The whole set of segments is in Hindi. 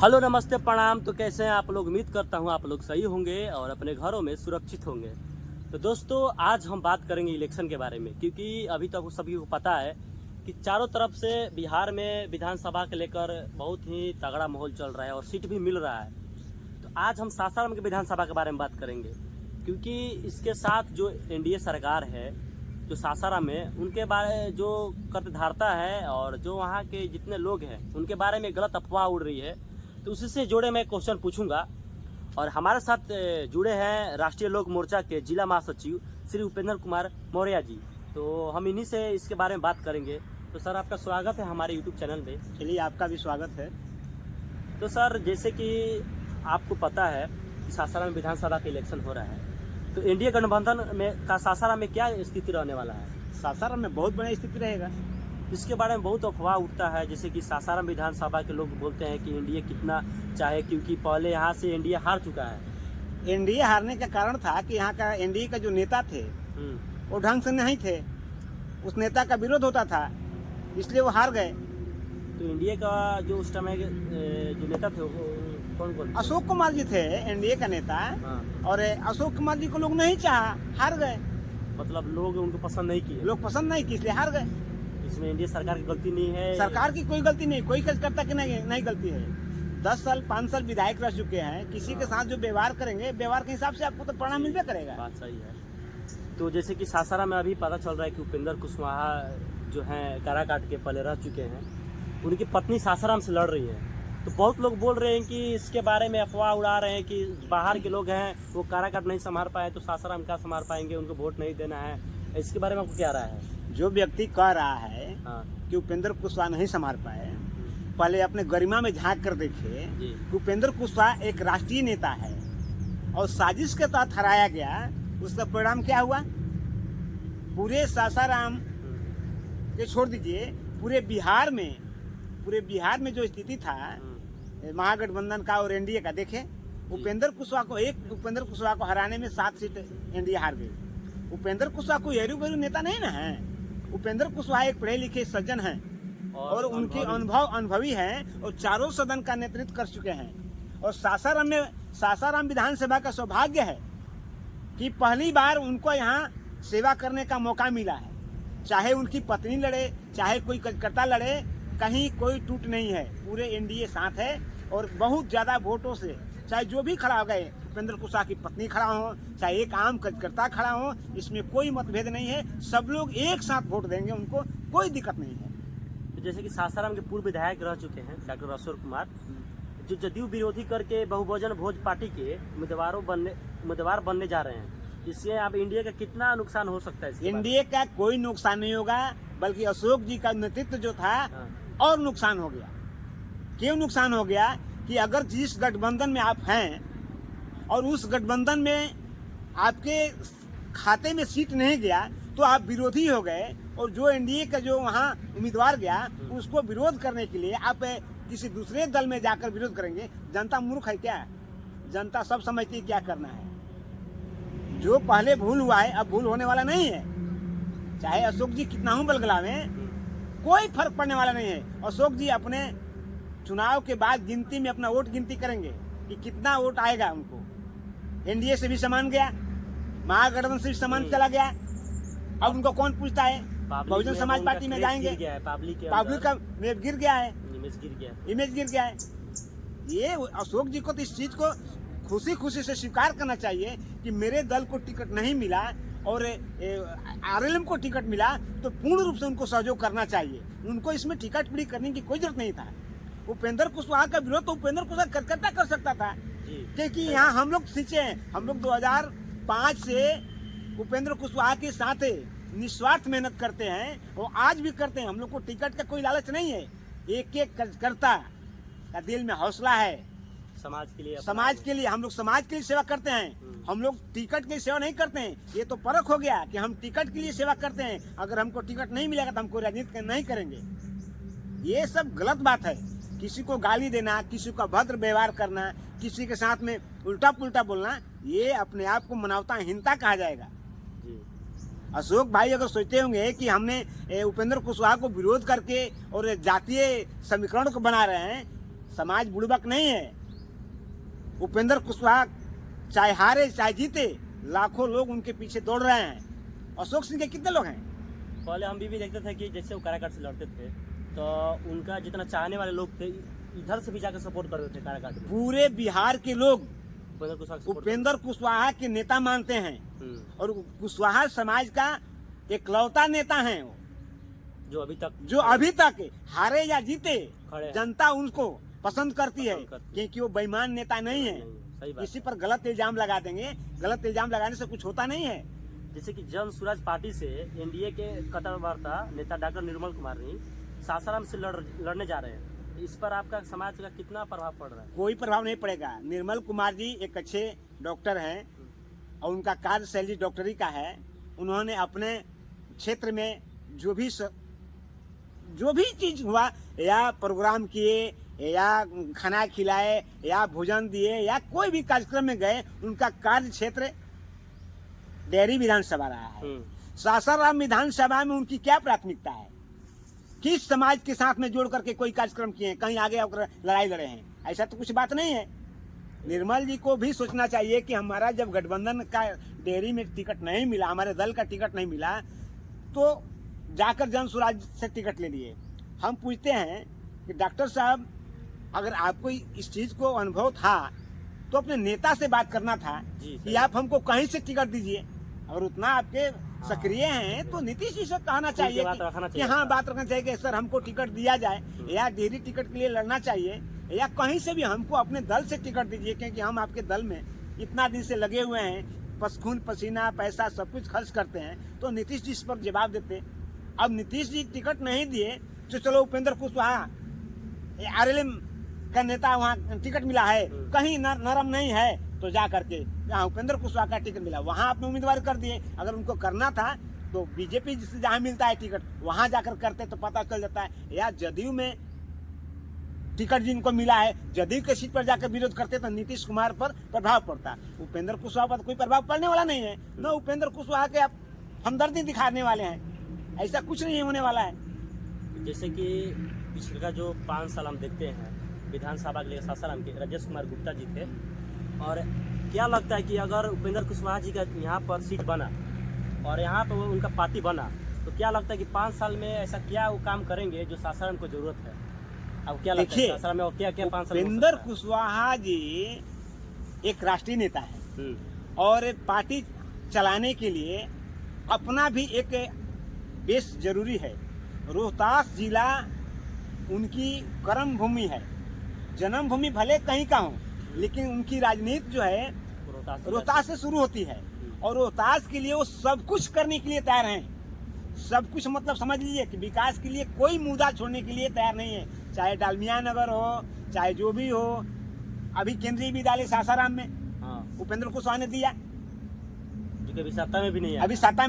हेलो नमस्ते प्रणाम। तो कैसे हैं आप लोग? उम्मीद करता हूं आप लोग सही होंगे और अपने घरों में सुरक्षित होंगे। तो दोस्तों, आज हम बात करेंगे इलेक्शन के बारे में, क्योंकि अभी तक सभी को पता है कि चारों तरफ से बिहार में विधानसभा के लेकर बहुत ही तगड़ा माहौल चल रहा है और सीट भी मिल रहा है। तो आज हम सासाराम के विधानसभा के बारे में बात करेंगे, क्योंकि इसके साथ जो एनडीए सरकार है जो सासाराम में, उनके बारे जो कर्तधारता है और जो वहाँ के जितने लोग हैं उनके बारे में गलत अफवाह उड़ रही है। तो उसी से जुड़े मैं क्वेश्चन पूछूंगा। और हमारे साथ जुड़े हैं राष्ट्रीय लोक मोर्चा के जिला महासचिव श्री उपेंद्र कुमार मौर्य जी। तो हम इन्हीं से इसके बारे में बात करेंगे। तो सर, आपका स्वागत है हमारे यूट्यूब चैनल में। चलिए, आपका भी स्वागत है। तो सर, जैसे कि आपको पता है कि सासाराम में विधानसभा का इलेक्शन हो रहा है, तो एनडीए गठबंधन में का सासाराम में क्या स्थिति रहने वाला है? सासाराम में बहुत बड़ी स्थिति रहेगा। इसके बारे में बहुत अफवाह उठता है, जैसे कि सासाराम विधानसभा के लोग बोलते हैं कि एनडीए कितना चाहे, क्योंकि पहले यहाँ से एनडीए हार चुका है। एनडीए हारने का कारण था कि यहाँ का एनडीए का जो नेता थे वो ढंग से नहीं थे, उस नेता का विरोध होता था, इसलिए वो हार गए। तो एनडीए का जो उस समय जो नेता थे वो कौन कौन? अशोक कुमार जी थे एनडीए का नेता। हाँ। और अशोक कुमार जी को लोग नहीं चाहा, हार गए। मतलब लोग उनको पसंद नहीं किए, लोग पसंद नहीं किए, इसलिए हार गए। इसमें एनडीए सरकार की गलती नहीं है? सरकार की कोई गलती नहीं, कोई कार्यकर्ता की नहीं गलती है। 10 साल 5 साल विधायक रह चुके हैं, किसी के साथ जो व्यवहार करेंगे, व्यवहार के हिसाब से आपको तो परिणाम मिलबे करेगा। बात सही है। तो जैसे कि सासाराम में अभी पता चल रहा है कि उपेंद्र कुशवाहा जो हैं काराकाट के पहले रह चुके हैं, उनकी पत्नी सासाराम से लड़ रही है। तो बहुत लोग बोल रहे हैं कि इसके बारे में अफवाह उड़ा रहे हैं कि बाहर के लोग हैं वो काराकाट नहीं संभाल पाए तो सासाराम क्या संभाल पाएंगे, उनको वोट नहीं देना है। इसके बारे में आपको क्या राय है? जो व्यक्ति कह रहा है हाँ। कि उपेंद्र कुशवाहा नहीं संभाल पाए, पहले अपने गरिमा में झांक कर देखिए कि उपेंद्र कुशवाहा एक राष्ट्रीय नेता है और साजिश के तहत हराया गया। उसका परिणाम क्या हुआ? पूरे सासाराम के छोड़ दीजिए, पूरे बिहार में जो स्थिति था महागठबंधन का और एनडीए का, देखे उपेंद्र कुशवाहा को हराने में 7 सीट एनडीए हार गई। उपेंद्र कुशवाहा कोई हरू गहरू नेता नहीं ना है। उपेंद्र कुशवाहा एक पढ़े लिखे सज्जन हैं और उनके अनुभवी हैं और चारों सदन का नेतृत्व कर चुके हैं। और सासाराम विधानसभा का सौभाग्य है कि पहली बार उनको यहाँ सेवा करने का मौका मिला है। चाहे उनकी पत्नी लड़े, चाहे कोई कार्यकर्ता लड़े, कहीं कोई टूट नहीं है। पूरे एनडीए साथ है और बहुत ज्यादा वोटों से, चाहे जो भी खड़ा हो गए, उपेंद्र कुशवाहा की पत्नी खड़ा हो, चाहे एक आम कार्यकर्ता खड़ा हो, इसमें कोई मतभेद नहीं है। सब लोग एक साथ वोट देंगे, उनको कोई दिक्कत नहीं है। तो जैसे कि सासाराम के पूर्व विधायक रह चुके हैं डॉक्टर अशोक कुमार, जो जदयू विरोधी करके बहुभोजन भोज पार्टी के उम्मीदवार बनने जा रहे हैं, इससे आप इंडिया का कितना नुकसान हो सकता है? एनडीए का कोई नुकसान नहीं होगा, बल्कि अशोक जी का नेतृत्व जो था और नुकसान हो गया। क्यों नुकसान हो गया? कि अगर जिस गठबंधन में आप हैं और उस गठबंधन में आपके खाते में सीट नहीं गया तो आप विरोधी हो गए, और जो एनडीए का जो वहाँ उम्मीदवार गया उसको विरोध करने के लिए आप किसी दूसरे दल में जाकर विरोध करेंगे। जनता मूर्ख है क्या? जनता सब समझती है क्या करना है। जो पहले भूल हुआ है अब भूल होने वाला नहीं है। चाहे अशोक जी कितना हूँ बलगलावे, कोई फर्क पड़ने वाला नहीं है। अशोक जी अपने चुनाव के बाद गिनती में अपना वोट गिनती करेंगे कि कितना वोट आएगा उनको। एनडीए से भी सामान गया, महागठबंधन से भी सामान चला गया, अब उनको कौन पूछता है? बहुजन समाज पार्टी में जाएंगे, पब्लिक का इमेज गिर गया है। ये अशोक जी को तो इस चीज को खुशी से स्वीकार करना चाहिए कि मेरे दल को टिकट नहीं मिला और आरएलएम को टिकट मिला, तो पूर्ण रूप से उनको सहयोग करना चाहिए। उनको इसमें टिकट पीड़ी करने की कोई जरूरत नहीं था। उपेंद्र कुशवाहा का विरोध तो उपेंद्र कुशवाहा कार्यकर्ता कर सकता था, क्योंकि यहाँ हम लोग सींचे हैं। हम लोग 2005 से उपेंद्र कुशवाहा के साथ निस्वार्थ मेहनत करते हैं और आज भी करते हैं। हम लोग को टिकट का कोई लालच नहीं है। एक एक कार्यकर्ता का दिल में हौसला है समाज के लिए। हम लोग समाज के लिए सेवा करते हैं, हम लोग टिकट की सेवा नहीं करते हैं। ये तो परख हो गया कि हम टिकट के लिए सेवा करते हैं, अगर हमको टिकट नहीं मिलेगा तो हम कोई राजनीति नहीं करेंगे। ये सब गलत बात है। किसी को गाली देना, किसी का भद्र व्यवहार करना, किसी के साथ में उल्टा पुल्टा बोलना, ये अपने आप को मानवताहीनता कहा जाएगा। अशोक भाई अगर सोचते होंगे कि हमने उपेंद्र कुशवाहा को विरोध करके और जातीय समीकरण को बना रहे हैं, समाज बुड़बक नहीं है। उपेंद्र कुशवाहा चाहे हारे चाहे जीते, लाखों लोग उनके पीछे दौड़ रहे हैं। अशोक सिंह के कितने लोग हैं? पहले हम भी देखते थे कि जैसे वो काराकाट से लड़ते थे तो उनका जितना चाहने वाले लोग थे इधर से भी जाकर सपोर्ट करते थे काराकाट में। पूरे बिहार के लोग उपेंद्र कुशवाहा को support उपेंद्र कुशवाहा के नेता मानते हैं हम्म, और कुशवाहा समाज का एकलौता नेता हैं वो, जो अभी तक हारे या जीते खड़े हैं। जनता उनको पसंद करती है, पसंद करती है। क्योंकि वो बेईमान नेता नहीं है। सही बात किसी है। पर गलत इल्जाम लगा देंगे, गलत इल्जाम लगाने से कुछ होता नहीं है। जैसे कि जन स्वराज पार्टी से एनडीए के कद्दावर नेता डॉक्टर निर्मल कुमार जी सासाराम से लड़ने जा रहे हैं। इस पर आपका समाज का कितना प्रभाव पड़ रहा है? कोई प्रभाव नहीं पड़ेगा। निर्मल कुमार जी एक अच्छे डॉक्टर हैं और उनका कार्यशैली डॉक्टरी का है। उन्होंने अपने क्षेत्र में जो भी चीज हुआ, या प्रोग्राम किए, या खाना खिलाए, या भोजन दिए, या कोई भी कार्यक्रम में गए, उनका कार्य क्षेत्र डेहरी विधानसभा रहा है। सासाराम विधानसभा में उनकी क्या प्राथमिकता है? किस समाज के साथ में जोड़ करके कोई कार्यक्रम किए हैं? कहीं आगे होकर लड़ाई लड़े हैं? ऐसा तो कुछ बात नहीं है। निर्मल जी को भी सोचना चाहिए कि हमारा जब गठबंधन का डेहरी में टिकट नहीं मिला, हमारे दल का टिकट नहीं मिला, तो जाकर जन स्वराज से टिकट ले लिए। हम पूछते हैं कि डॉक्टर साहब, अगर आपको इस चीज को अनुभव था तो अपने नेता से बात करना था कि आप हमको कहीं से टिकट दीजिए। अगर उतना आपके सक्रिय हैं तो नीतीश जी से कहना चाहिए कि हाँ, बात रखना चाहिए कि सर हमको टिकट दिया जाए, या डेहरी टिकट के लिए लड़ना चाहिए, या कहीं से भी हमको अपने दल से टिकट दीजिए, क्योंकि हम आपके दल में इतना दिन से लगे हुए हैं, खून पसीना पैसा सब कुछ खर्च करते हैं। तो नीतीश जी इस पर जवाब देते। अब नीतीश जी टिकट नहीं दिए तो चलो उपेंद्र कुशवाहा आरएलएम का नेता, वहाँ टिकट मिला है, कहीं नरम नहीं है, तो जा करके जहाँ उपेंद्र कुशवाहा का टिकट मिला वहाँ आपने उम्मीदवार कर दिए। अगर उनको करना था तो बीजेपी जिससे जहाँ मिलता है टिकट वहाँ जाकर करते तो पता चल जाता है। या जदयू में टिकट जिनको मिला है, जदयू के सीट पर जाकर विरोध करते तो नीतीश कुमार पर प्रभाव पड़ता। उपेंद्र कुशवाहा पर कोई प्रभाव पड़ने वाला नहीं है। न उपेंद्र कुशवाहा के आप हमदर्दी दिखाने वाले हैं, ऐसा कुछ नहीं होने वाला है। जैसे कि पिछले जो 5 साल हम देखते हैं विधानसभा के लिए सासाराम के राजेश कुमार गुप्ता जी थे, और क्या लगता है कि अगर उपेंद्र कुशवाहा जी का यहाँ पर सीट बना और यहाँ पर उनका पार्टी बना, तो क्या लगता है कि 5 साल में ऐसा क्या वो काम करेंगे जो सासाराम को जरूरत है? अब क्या लगता है सासाराम में और क्या 5 साल? उपेंद्र कुशवाहा जी एक राष्ट्रीय नेता है और पार्टी चलाने के लिए अपना भी एक बेस जरूरी है। रोहतास जिला उनकी कर्म भूमि है, जन्म भूमि भले कहीं का हो, लेकिन उनकी राजनीति जो है रोहतास से शुरू होती है। और रोहतास के लिए वो सब कुछ करने के लिए तैयार हैं। सब कुछ मतलब समझ लीजिए कि विकास के लिए कोई मुद्दा छोड़ने के लिए तैयार नहीं है, चाहे डालमिया नगर हो, चाहे जो भी हो। अभी केंद्रीय विद्यालय सासाराम में उपेंद्र कुशवाहा ने दिया, जो अभी सत्ता में भी नहीं है। अभी सत्ता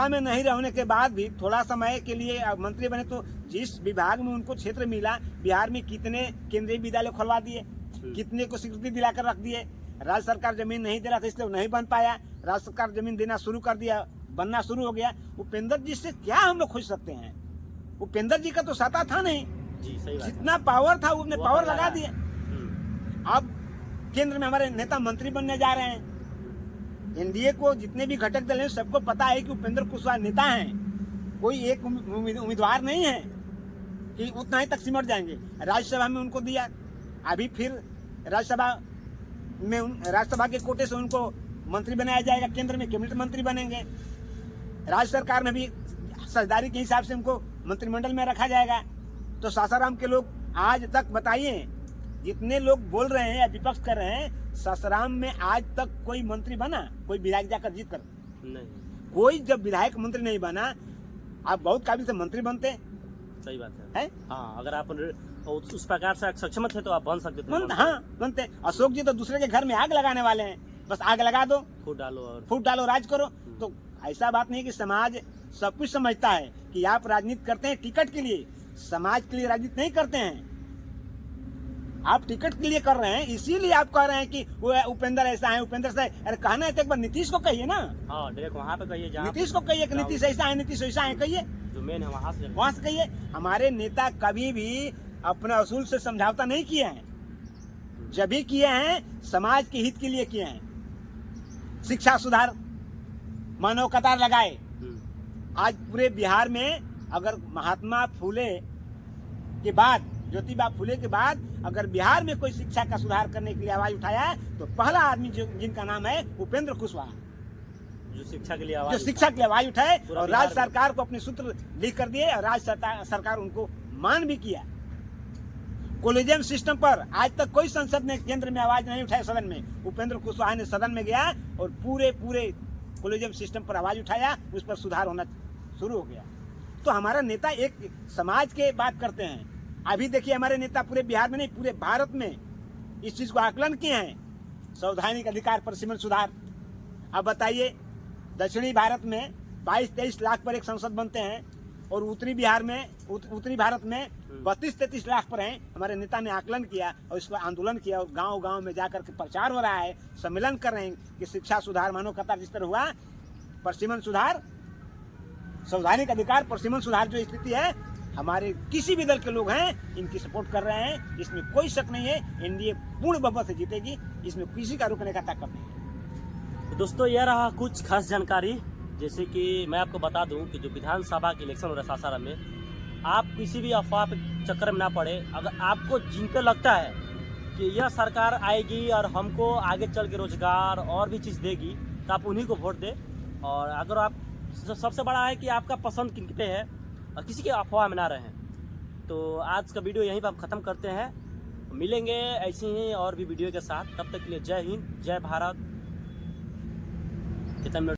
में नहीं रहने के बाद भी थोड़ा समय के लिए मंत्री बने, तो जिस विभाग में उनको क्षेत्र मिला, बिहार में कितने केंद्रीय विद्यालय खुलवा दिए, कितने को स्वीकृति दिलाकर रख दिए। राज्य सरकार जमीन नहीं दे रहा था इसलिए नहीं बन पाया, राज्य सरकार जमीन देना शुरू कर दिया, बनना शुरू हो गया। उपेंद्र जी से क्या हम लोग खोज सकते हैं? उपेंद्र जी का तो सत्ता था नहीं जी, सही बात। जितना पावर था उसने पावर लगा दिया। अब केंद्र में हमारे नेता मंत्री बनने जा रहे हैं। एनडीए को जितने भी घटक दल हैं सबको पता है कि उपेंद्र कुशवाहा नेता हैं, कोई एक उम्मीदवार नहीं है कि उतना ही तक सिमट जाएंगे। राज्यसभा में उनको दिया, अभी फिर राज्यसभा के कोटे से उनको मंत्री बनाया जाएगा, केंद्र में कैबिनेट मंत्री बनेंगे। राज्य सरकार में भी साझेदारी के हिसाब से उनको मंत्रिमंडल में रखा जाएगा। तो सासाराम के लोग आज तक बताइए, जितने लोग बोल रहे हैं या विपक्ष कर रहे हैं, सासाराम में आज तक कोई मंत्री बना? कोई विधायक जाकर जीत कर नहीं, कोई जब विधायक मंत्री नहीं बना, आप बहुत काबिल से मंत्री बनते। सही बात है? हाँ, अगर आप उस प्रकार से सक्षम थे तो आप बन सकते थे। हाँ, बनते। अशोक जी तो दूसरे के घर में आग लगाने वाले हैं, बस आग लगा दो, फूट डालो, राज करो। तो ऐसा बात नहीं कि समाज सब कुछ समझता है कि आप राजनीति करते हैं टिकट के लिए, समाज के लिए राजनीति नहीं करते हैं। आप टिकट के लिए कर रहे हैं, इसीलिए आप कह रहे हैं कि वो उपेंद्र ऐसा है, उपेंद्र ऐसा है। अरे कहना है तो एक बार नीतीश को कहिए ना। हाँ, डायरेक्ट वहाँ पे कहिए, नीतीश को कहिए कि नीतीश ऐसा है, नीतीश ऐसा है, कहिए, जो मेन है वहाँ से कहिए। हमारे नेता कभी भी अपने असूल से समझौता नहीं किए हैं। जब भी किए हैं समाज के हित के लिए किए हैं। शिक्षा सुधार, मानव कतार लगाए। आज पूरे बिहार में अगर महात्मा फूले के बाद, ज्योतिबा फूले के बाद अगर बिहार में कोई शिक्षा का सुधार करने के लिए आवाज उठाया है तो पहला आदमी जिनका नाम है उपेंद्र कुशवाहा, जो शिक्षा के लिए आवाज उठाए और राज्य सरकार को अपने सूत्र लिख कर दिए और राज्य सरकार उनको मान भी किया। कॉलेजियम सिस्टम पर आज तक कोई संसद ने केंद्र में आवाज नहीं उठाई। सदन में उपेंद्र कुशवाहा ने सदन में गया और पूरे कॉलेजियम सिस्टम पर आवाज उठाया, उस पर सुधार होना शुरू हो गया। तो हमारा नेता एक समाज के बात करते हैं। अभी देखिए हमारे नेता पूरे बिहार में नहीं, पूरे भारत में इस चीज को आकलन किए हैं। संवैधानिक अधिकार पर सीमन सुधार। अब बताइए, दक्षिणी भारत में 22-23 लाख पर एक संसद बनते हैं और उत्तरी भारत में 32-33 लाख पर हैं। हमारे नेता ने आकलन किया और इसको आंदोलन किया और गांव-गांव में जाकर के प्रचार हो रहा है, सम्मेलन कर रहे हैं कि शिक्षा सुधार, मानव कतार जिस तरह हुआ, परसीमन सुधार, संवैधानिक अधिकार पर सीमन सुधार जो स्थिति है, हमारे किसी भी दल के लोग हैं इनकी सपोर्ट कर रहे हैं। इसमें कोई शक नहीं है, एनडीए पूर्ण बहुमत से जीतेगी, इसमें किसी का रुकने का ताकत नहीं है। तो दोस्तों यह रहा कुछ खास जानकारी। जैसे कि मैं आपको बता दूं कि जो विधानसभा के इलेक्शन हो रहा है सासाराम में, आप किसी भी अफवाह के चक्कर में ना पड़े। अगर आपको जिन पे लगता है कि यह सरकार आएगी और हमको आगे चल के रोजगार और भी चीज़ देगी तो आप उन्हीं को वोट दें। और अगर आप, सबसे बड़ा है कि आपका पसंद किन पे है और किसी के अफवाह में ना रहें। तो आज का वीडियो यहीं पर हम ख़त्म करते हैं। मिलेंगे ऐसे ही और भी वीडियो के साथ। तब तक के लिए जय हिंद, जय भारत। कितना